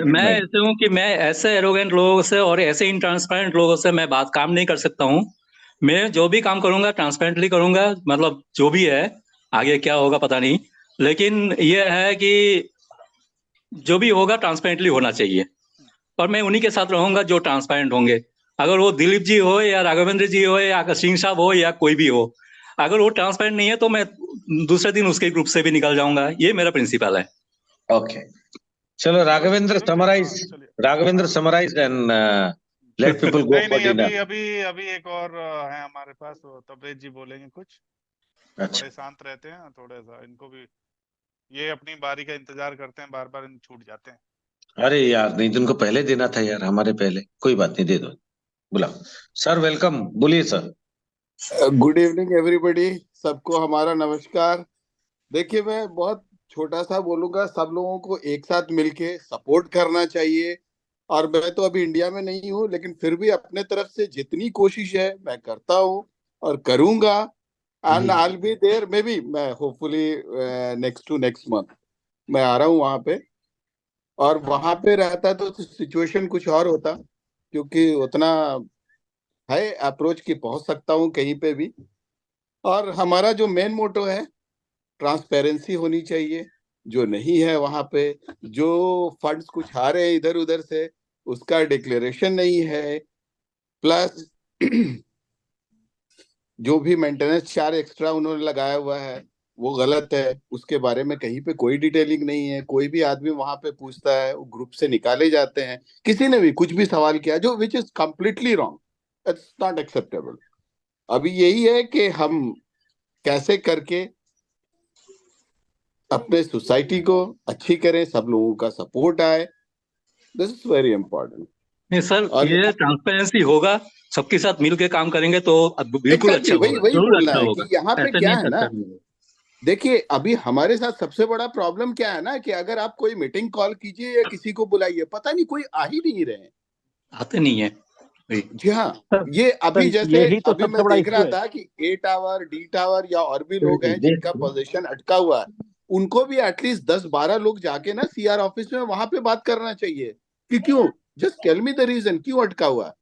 मैं ऐसे हूँ कि मैं ऐसे एरोगेंट लोगों से और ऐसे इनट्रांसपेरेंट लोगों से मैं काम नहीं कर सकता हूँ। मैं जो भी काम करूंगा ट्रांसपेरेंटली करूंगा, मतलब जो भी है, आगे क्या होगा पता नहीं, लेकिन ये है कि जो भी होगा ट्रांसपेरेंटली होना चाहिए, और मैं उन्हीं के साथ रहूंगा जो ट्रांसपेरेंट होंगे। अगर वो दिलीप जी हो या राघवेंद्र जी हो या सिंह साहब हो या कोई भी हो, अगर वो ट्रांसपेरेंट नहीं है तो मैं दूसरे दिन उसके ग्रुप से भी निकल जाऊंगा। ये मेरा प्रिंसिपल है। ओके, चलो Raghavendra summarise and let people go नहीं फॉर नहीं, डिनर। अभी एक और है हमारे पास, तो तबरेज जी बोलेंगे कुछ। अच्छा, बड़े शांत रहते हैं थोड़ा सा, इनको भी ये अपनी बारी का इंतजार करते हैं, बार बार छूट जाते हैं। अरे यार नहीं, तुमको पहले देना था यार, हमारे पहले। कोई बात नहीं, दे दो, बुलाओ। सर वेलकम, बोलिए सर। गुड इवनिंग एवरीबॉडी, सबको हमारा नमस्कार। देखिए, मैं बहुत छोटा सा बोलूंगा, सब लोगों को एक साथ मिलके सपोर्ट करना चाहिए। और मैं तो अभी इंडिया में नहीं हूँ, लेकिन फिर भी अपने तरफ से जितनी कोशिश है मैं करता हूँ और करूंगा। And I will be there, maybe मैं होपफुली नेक्स्ट मंथ मैं आ रहा हूँ वहां पे। और वहां पे रहता तो सिचुएशन कुछ और होता, क्योंकि उतना है अप्रोच की पहुंच सकता हूँ कहीं पे भी। और हमारा जो मेन मोटो है, ट्रांसपेरेंसी होनी चाहिए। जो नहीं है वहां पे, जो फंड्स कुछ आ रहे हैं इधर उधर से, उसका डिक्लेरेशन नहीं है। प्लस जो भी मेंटेनेंस चार्ज एक्स्ट्रा उन्होंने लगाया हुआ है वो गलत है, उसके बारे में कहीं पे कोई डिटेलिंग नहीं है। कोई भी आदमी वहां पे पूछता है, वो ग्रुप से निकाले जाते हैं। किसी ने भी कुछ भी सवाल किया जो which is completely wrong, it's not acceptable. अभी यही है कि हम कैसे करके अपने सोसाइटी को अच्छी करें, सब लोगों का सपोर्ट आए। This is very important. नहीं सर, ये ट्रांसपेरेंसी होगा, सबके साथ मिल के काम करेंगे तो बिल्कुल अच्छा वही होगा, वही जरूर बोलना अच्छा है होगा। कि यहाँ पे ऐसा क्या नहीं है ना, अच्छा नहीं होगा। देखिए अभी हमारे साथ सबसे बड़ा प्रॉब्लम क्या है ना, कि अगर आप कोई मीटिंग कॉल कीजिए या किसी को बुलाइए, पता नहीं कोई आ ही नहीं रहे हैं। आते नहीं है। जी हाँ, ये अभी जैसे यही तो अभी सबसे मैं बड़ा देख इश्यू रहा है। था कि ए टावर, डी टावर या और भी लोग हैं जिनका पोजीशन अटका हुआ है, उनको भी एटलीस्ट 10-12 लोग जाके ना सीआर ऑफिस में वहां पे बात करना चाहिए कि क्यों, just tell me the reason, क्यों अटका हुआ है।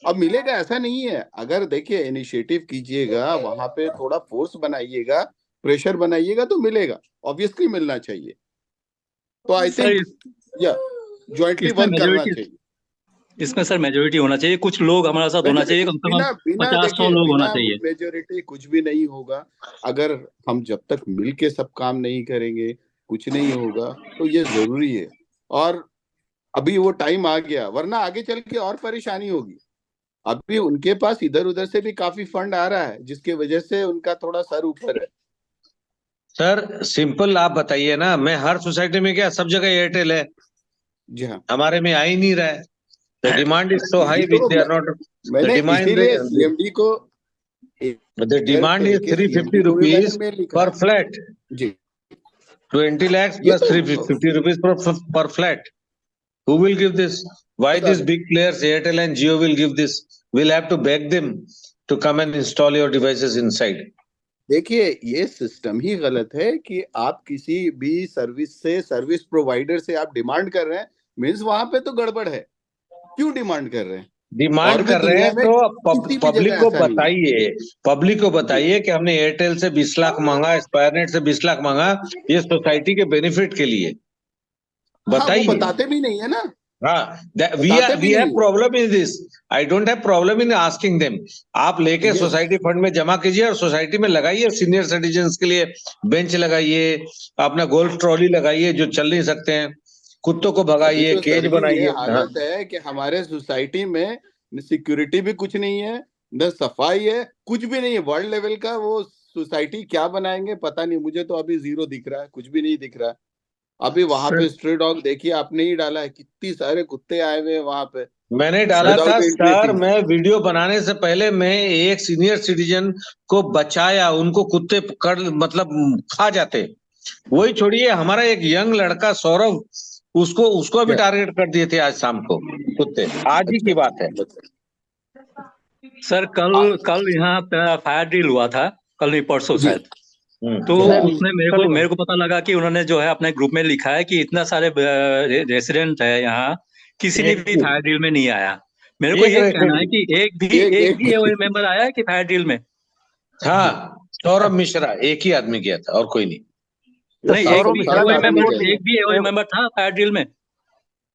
अब मिलेगा ऐसा नहीं है। अगर देखिए इनिशिएटिव कीजिएगा, वहां पे थोड़ा फोर्स बनाइएगा, प्रेशर बनाइएगा तो मिलेगा, ऑब्वियसली मिलना चाहिए। तो आई सर थिंक या जॉइंटली इसमें वर्क करना मेजोरिटी चाहिए। इसमें सर मेजोरिटी होना चाहिए, कुछ लोग हमारे साथ होना चाहिए, कम से कम बिना बिना 50-100 देखिए, लोग होना बिना चाहिए। मेजोरिटी कुछ भी नहीं होगा। अगर हम जब तक मिलके सब काम नहीं करेंगे, कुछ नहीं होगा। तो ये जरूरी है। और अभी वो टाइम आ गया, वरना आगे चल के और परेशानी होगी। अभी उनके पास इधर उधर से भी काफी फंड आ रहा है, जिसकी वजह से उनका थोड़ा सर ऊपर है। सर सिंपल आप बताइए ना, मैं हर सोसाइटी में क्या, सब जगह एयरटेल है, जी हाँ, हमारे में आ ही नहीं रहा है। द डिमांड इज सो यही हाई विच तो दे आर नॉट, द मैंने डिमांड इसीलिए सीएमडी को the demand is के 350 सीएमडी को भी मैंने rupees मेल लिखा per है। flat, जी, 20 lakhs ये plus तो 350 rupees per flat. Who will give this? Why बता these दें। big players, Airtel and Jio, will give this? We'll have to beg them to come and install your devices inside. देखिए ये system ही गलत है कि आप किसी भी सर्विस से, सर्विस प्रोवाइडर से आप डिमांड कर रहे हैं, मीन्स वहां पे तो गड़बड़ है। क्यों डिमांड कर रहे हैं? और डिमांड भी कर रहे दुनिया हैं में तो किसी भी पब्लिक जगह को ऐसा नहीं है। बताइए, पब्लिक को बताइए कि हमने एयरटेल से 20 लाख मांगा, स्पायरनेट से 20 लाख मांगा, ये सोसाइटी के बेनिफिट के लिए हाँ, वो बताइए। बताते भी नहीं है ना, हाँ, बताते भी we have नहीं है। problem in this. I don't have problem in asking them. आप लेके Yes. सोसाइटी फंड में जमा कीजिए और सोसाइटी में लगाइए, सीनियर सिटीजन्स के लिए बेंच लगाइए, अपना गोल्फ ट्रॉली लगाइए जो चल नहीं सकते हैं, कुत्तों को अभी भगाइए, तो केज सर जी ये बनाइए। हाँ, हालत है कि हमारे सोसाइटी में सिक्योरिटी भी कुछ नहीं है, न सफाई है, कुछ भी नहीं है। वर्ल्ड लेवल का वो सोसाइटी क्या बनाएंगे पता नहीं। मुझे तो अभी जीरो दिख रहा है, कुछ भी नहीं दिख रहा है। अभी वहां पे स्ट्रे डॉग देखिए, आपने ही डाला है, कितनी सारे कुत्ते आए हुए हैं वहां पे मैंने डाला था विदाउट सर, वेंटिलेटिंग। मैं वीडियो बनाने से पहले मैं एक सीनियर सिटीजन को बचाया, उनको कुत्ते कर मतलब खा जाते। वही छोड़िए, हमारा एक यंग लड़का सौरभ, उसको भी टारगेट कर दिए थे आज शाम को कुत्ते, आज ही की बात है। सर कल यहाँ फायर ड्रिल हुआ था, कल नहीं परसों शायद। तो उसमें मेरे को पता लगा कि उन्होंने जो है अपने ग्रुप में लिखा है कि इतना सारे रेसिडेंट है यहाँ, किसी ने भी फायर ड्रिल में नहीं आया। मेरे को ये कहना है कि एक भी एओए मेंबर आया है कि फायर ड्रिल में? हाँ, सौरभ मिश्रा एक ही आदमी गया था और कोई नहीं। नहीं, एक भी एओए मेंबर था फायर ड्रिल में?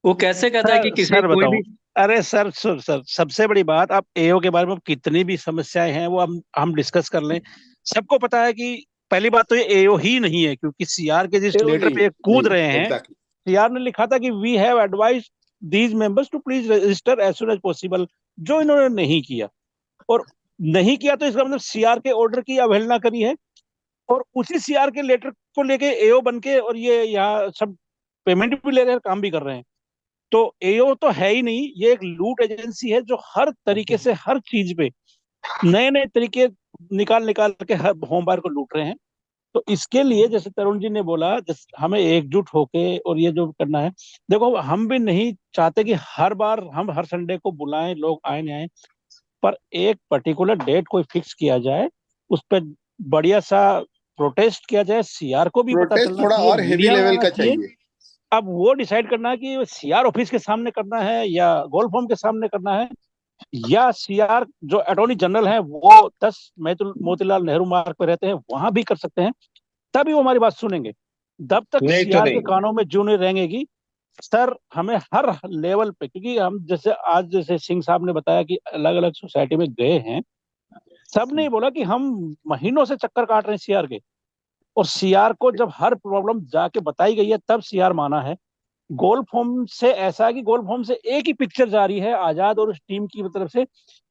वो कैसे कहता है कि किसी कोई भी अरे सर सबसे बड़ी बात, आप एओ के बारे में कितनी भी समस्याएं हैं वो हम डिस्कस कर लें। सबको पता है कि पहली बात तो ये एओ ही नहीं है, क्योंकि सीआर के जिस लेटर पे कूद रहे हैं, सीआर ने लिखा था कि we have advise these members to please register as soon as possible, जो इन्होंने नहीं किया। और नहीं किया तो इसका मतलब सीआर के ऑर्डर की अवहेलना करी है, और उसी सीआर के लेटर को लेके एओ बन के और ये यहाँ सब पेमेंट भी ले रहे हैं, काम भी कर रहे हैं। तो एओ तो है ही नहीं, ये एक लूट एजेंसी है जो हर तरीके से हर चीज पे नए नए तरीके निकाल के हर होम बायर को लूट रहे हैं। तो इसके लिए जैसे तरुण जी ने बोला, हमें एकजुट होके और ये जो करना है, देखो हम भी नहीं चाहते कि हर बार हम हर संडे को बुलाएं, लोग आए नहीं आए, पर एक पर्टिकुलर डेट कोई फिक्स किया जाए, उस पर बढ़िया सा प्रोटेस्ट किया जाए, सीआर को भी पता चलना थोड़ा और हेवी लेवल का चाहिए। अब वो डिसाइड करना है कि सीआर ऑफिस के सामने करना है या गोल्फ होम के सामने करना है, या सीआर जो अटॉर्नी जनरल है वो 10 मोतीलाल नेहरू मार्ग पे रहते हैं, वहां भी कर सकते हैं, तभी वो हमारी बात सुनेंगे। जब तक सीआर के कानों में जूं नहीं रहेंगी सर, हमें हर लेवल पे, क्योंकि हम जैसे आज जैसे सिंह साहब ने बताया कि अलग अलग सोसाइटी में गए हैं, सब ने बोला कि हम महीनों से चक्कर काट रहे हैं सीआर के, और सीआर को जब हर प्रॉब्लम जाके बताई गई है तब सीआर माना है। गोल्फ होम से ऐसा है कि गोल्फ होम से एक ही पिक्चर जारी है आजाद और उस टीम की तरफ से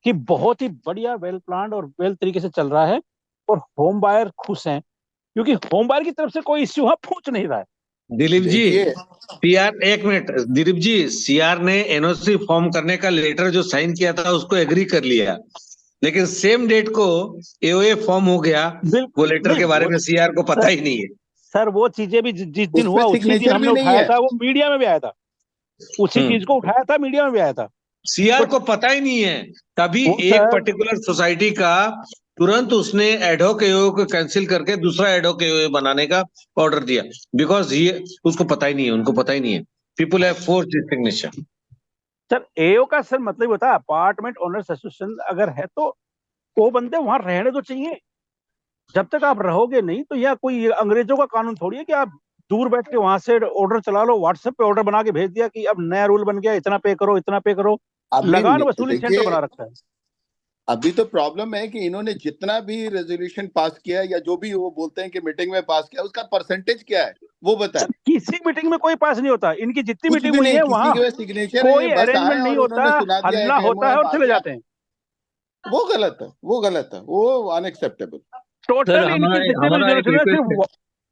कि बहुत ही बढ़िया वेल प्लान्ड और वेल तरीके से चल रहा है, और होम बायर खुश हैं, क्योंकि होम बायर की तरफ से कोई इश्यू वहां पूछ नहीं रहा है। दिलीप जी, सीआर, एक मिनट दिलीप जी, सीआर ने एनओसी फॉर्म करने का लेटर जो साइन किया था उसको एग्री कर लिया, लेकिन सेम डेट को एओए फॉर्म हो गया, वो लेटर के बारे में सीआर को पता ही नहीं है। सर वो चीजें भी जिस दिन हुआ उसी दिन हमने उठाया था, वो मीडिया में भी आया था, उसी चीज को उठाया था, मीडिया में भी आया था। सीआर को पता ही नहीं है, तभी एक पर्टिकुलर सोसाइटी का तुरंत उसने एडहॉक एओए को कैंसिल करके दूसरा एडहॉक एओए बनाने का ऑर्डर दिया, बिकॉज ये उसको पता ही नहीं है, उनको पता ही नहीं है। People have forced this signature. Sir AO का सर मतलब होता है अपार्टमेंट ओनर्स एसोसिएशन अगर है तो वो बंदे वहां रहने तो चाहिए। जब तक आप रहोगे नहीं तो यह कोई अंग्रेजों का कानून थोड़ी है कि आप दूर बैठ के वहां से ऑर्डर चला लो, व्हाट्सएप पे ऑर्डर बना के भेज दिया कि अब नया रूल बन गया, इतना पे करो, इतना पे करो। लगान वसूली सेंटर बना रखा है। अभी तो प्रॉब्लम है कि इन्होंने जितना भी रेजोल्यूशन पास किया या जो भी वो बोलते हैं कि मीटिंग में पास किया, उसका परसेंटेज क्या है वो बताएं। किसी मीटिंग में कोई पास नहीं होता, इनकी जितनी मीटिंग हुई है वहां कोई अरेंजमेंट नहीं होता, हल्ला होता है और चले जाते हैं। वो गलत है, वो गलत है, वो अनएक्सेप्टेबल। टोटल इनकी जितने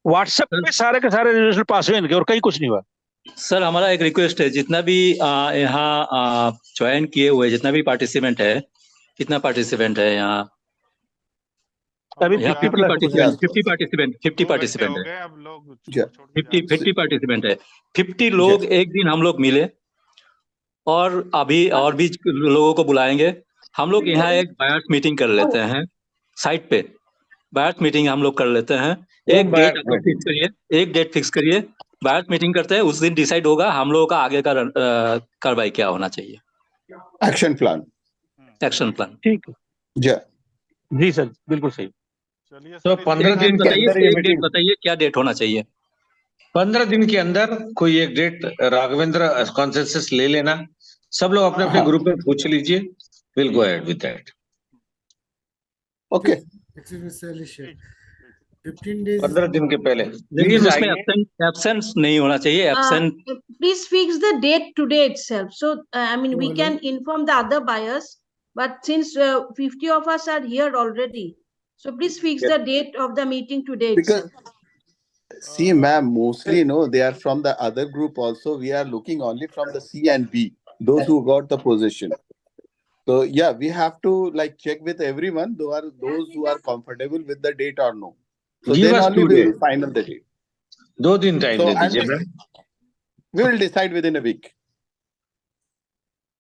व्हाट्सएप पे सारे के सारे रेजोल्यूशन पास हुए इनके, और कहीं कुछ नहीं हुआ। सर हमारा एक रिक्वेस्ट है, जितना भी यहाँ ज्वाइन किए हुए जितना भी पार्टिसिपेंट है, कितना पार्टिसिपेंट है यहाँ? 50 पार्टिसिपेंट है, 50 पार्टिसिपेंट है। 50 लोग एक दिन हम लोग मिले, और अभी और भी लोगों को बुलाएंगे। हम लोग यहाँ एक बायर्स मीटिंग कर लेते हैं, साइट पे बायर्स मीटिंग हम लोग कर लेते हैं। एक डेट फिक्स करिए, बायर्स मीटिंग करते हैं, उस दिन डिसाइड होगा हम लोगों का आगे का कार्रवाई क्या होना चाहिए। एक्शन प्लान ठीक है जी सर, बिल्कुल सही। तो 15 दिन के अंदर एक डेट बताइए, क्या डेट होना चाहिए? 15 दिन के अंदर कोई एक डेट राघवेंद्र कॉन्सेंसस ले लेना, सब लोग अपने अपने ग्रुप में पूछ लीजिए, will go ahead with that. Okay, 15 दिन के पहले प्लीज उसमें एब्सेंस नहीं होना चाहिए। Absent please fix the date today itself, so I mean we can inform the other buyers, but since 50 of us are here already, so please fix the date of the meeting today itself. See ma'am, mostly no, they are from the other group also. We are looking only from the C and B, those who got the position. So yeah, we have to like check with everyone, those who are comfortable with the date or no. So Give then us only 2 we days. will final the date. 2 दिन time दे दीजिए ma'am, we will decide within a week.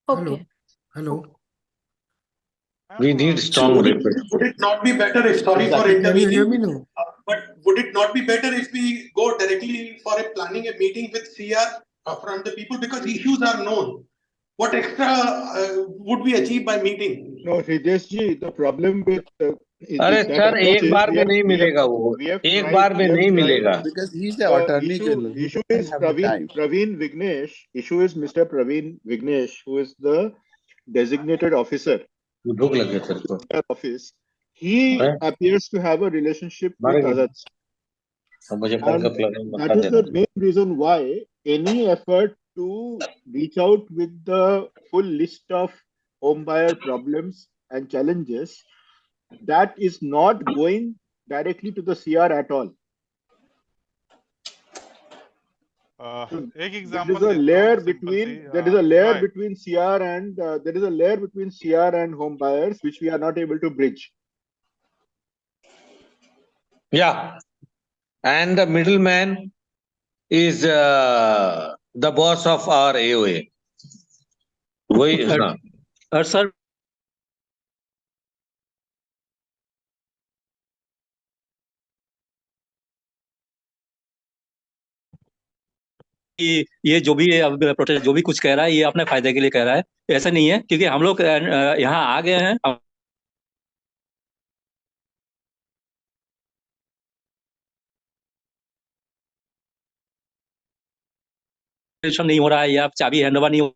Okay. Hello. we need strong request. Would it not be better if, sorry for intervening, but would it not be better if we go directly for planning a meeting with CR from the people, because issues are known? What extra would we achieve by meeting? No, Hridesh ji, the problem with अरे that sir, approach एक is बार में नहीं मिलेगा वो, एक बार में नहीं मिलेगा। Because he's the the attorney general. He issue doesn't is have the time. Praveen Vignesh. Issue is Mr. Praveen Vignesh, who is the designated officer भूख लग गई तेरे को? in office. He हैं? appears to have a relationship with मारेगी? Azad. अब मुझे And बरगद लगा, that बता is देना। the main reason why any effort to reach out with the full list of home buyer problems and challenges, that is not going directly to the CR at all. एक There example is a देता layer हूँ simple सी between there is a layer right. between CR and there is a layer between CR and home buyers which we are not able to bridge. Yeah, and the middleman is the boss of our AOA. वही हाँ। और sir कि ये जो भी अब protest जो भी कुछ कह रहा है ये अपने फायदे के लिए कह रहा है, ऐसा नहीं है, क्योंकि हम लोग यहाँ आ गए हैं। नहीं हो रहा है या चाबी हैंडओवर नहीं हो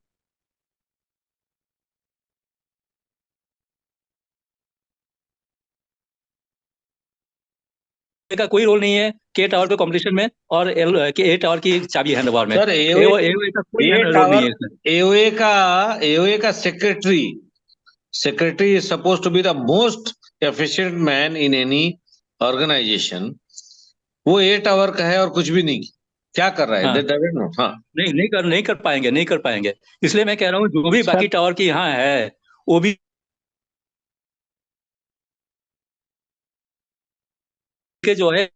का कोई रोल नहीं है के टावर के कॉम्पिटिशन में और ए टावर की चाबी हैंडओवर में। सर AOA का कोई रोल नहीं है इसमें। AOA का secretary is supposed to be the most efficient man in any organization. वो 8 आवर का है और कुछ भी नहीं, क्या कर रहा है? हाँ। They doesn't know. हाँ, नहीं कर पाएंगे। इसलिए मैं कह रहा हूँ जो भी बाकी टावर की यहाँ है वो भी के जो है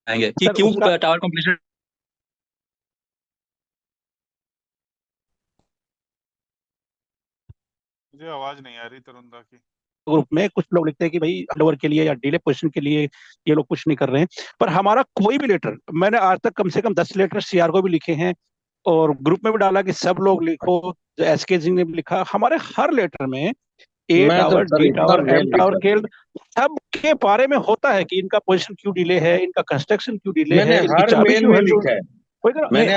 आएंगे कि क्यों टावर कॉम्पिटिशन। मुझे आवाज नहीं आ रही तरुण दा की। ग्रुप में कुछ लोग लिखते हैं कि भाई हैंडओवर के लिए या डिले पोजीशन के लिए ये लोग कुछ नहीं कर रहे हैं, पर हमारा कोई भी लेटर, मैंने आज तक कम से कम 10 लेटर सीआर को भी लिखे हैं और ग्रुप में भी डाला कि सब लोग लिखो, एसके जी ने भी लिखा, हमारे हर लेटर में A tower, D tower, M tower के सब के बारे में होता है कि इनका पोजीशन क्यों डिले है, इनका कंस्ट्रक्शन क्यों डिले है, इनकी चाबी क्यों है,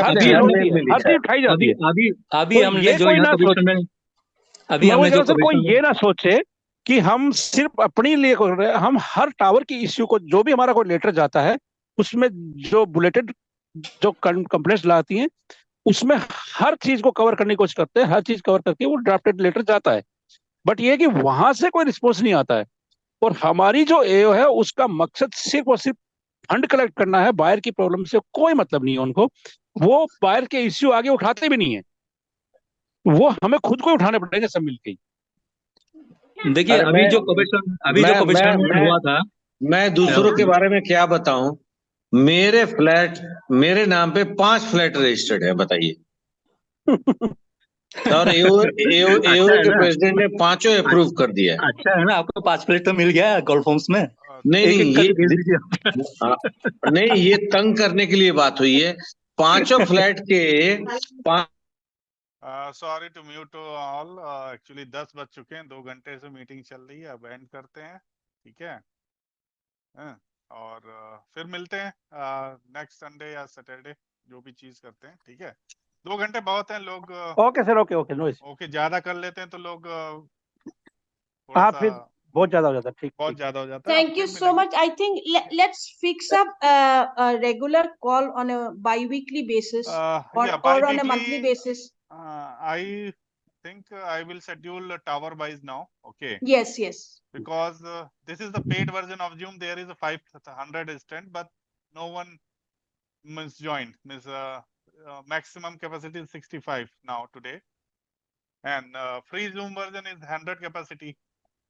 हर चीज होती है, हर चीज उठाई जाती है। अभी हमने जो कोई ना सोचे, अभी हमने जो कोई ये ना सोचे कि हम सिर्फ अपने लिए कर रहे हैं, हम हर टावर की इश्यू को, जो भी हमारा कोई लेटर जाता है उसमें जो बुलेटेड जो कंप्लेंट्स लाती हैं उसमें हर चीज को कवर करने की कोशिश करते हैं, हर चीज कवर करके वो ड्राफ्टेड लेटर जाता है, बट ये कि वहां से कोई रिस्पॉन्स नहीं आता है। और हमारी जो एओ है उसका मकसद सिर्फ और सिर्फ फंड कलेक्ट करना है, बायर की प्रॉब्लम से कोई मतलब नहीं है उनको, वो बायर के इश्यू आगे उठाते भी नहीं है, वो हमें खुद को उठाने पड़ेंगे सब मिलकर। देखिए अभी जो कमीशन हुआ था, मैं दूसरों के बारे में क्या बताऊं, मेरे नाम पे 5 फ्लैट रजिस्टर्ड है, बताइए। और एओए के प्रेसिडेंट ने 5 अप्रूव कर दिया है। अच्छा है ना, आपको 5 फ्लैट तो मिल गया गोल्फ होम्स में। नहीं, ये तंग करने के लिए बात हुई है। 5 फ्लैट के sorry to mute all, actually 10 बज चुके हैं, 2 घंटे से मीटिंग चल रही है, अब एंड करते हैं, ठीक है? और फिर मिलते हैं नेक्स्ट संडे या सैटरडे, जो भी चीज करते हैं, ठीक है? 2 घंटे बहुत हैं, लोग okay sir, okay no issue. Okay, ज्यादा कर लेते हैं तो लोग फिर बहुत ज्यादा हो जाता है, ठीक, बहुत ज्यादा हो जाता है। Thank you so much. I think let's fix up a regular call on a bi-weekly basis or on a monthly basis. I think I will schedule tower wise now. Okay. Yes. Because this is the paid version of Zoom. There is a 500 instant, but no one joined. Maximum capacity is 65 now today, and free Zoom version is 100 capacity.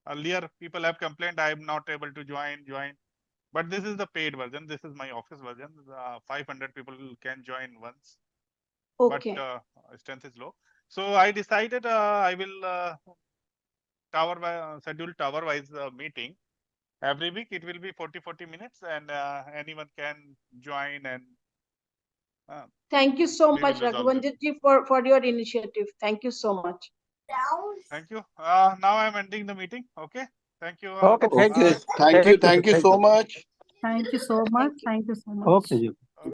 Earlier, people have complained I am not able to join, but this is the paid version. This is my office version. 500 people can join once. Okay. But strength is low. So I decided I will schedule tower-wise meeting. Every week it will be 40 minutes, and anyone can join. And thank you so much, Raghuvanshi, for your initiative. Thank you so much. Thank you. Now I'm ending the meeting. Okay. Thank you. Okay, thank you. Okay, thank you so much. Thank you so much. Thank you so much. Okay, ji.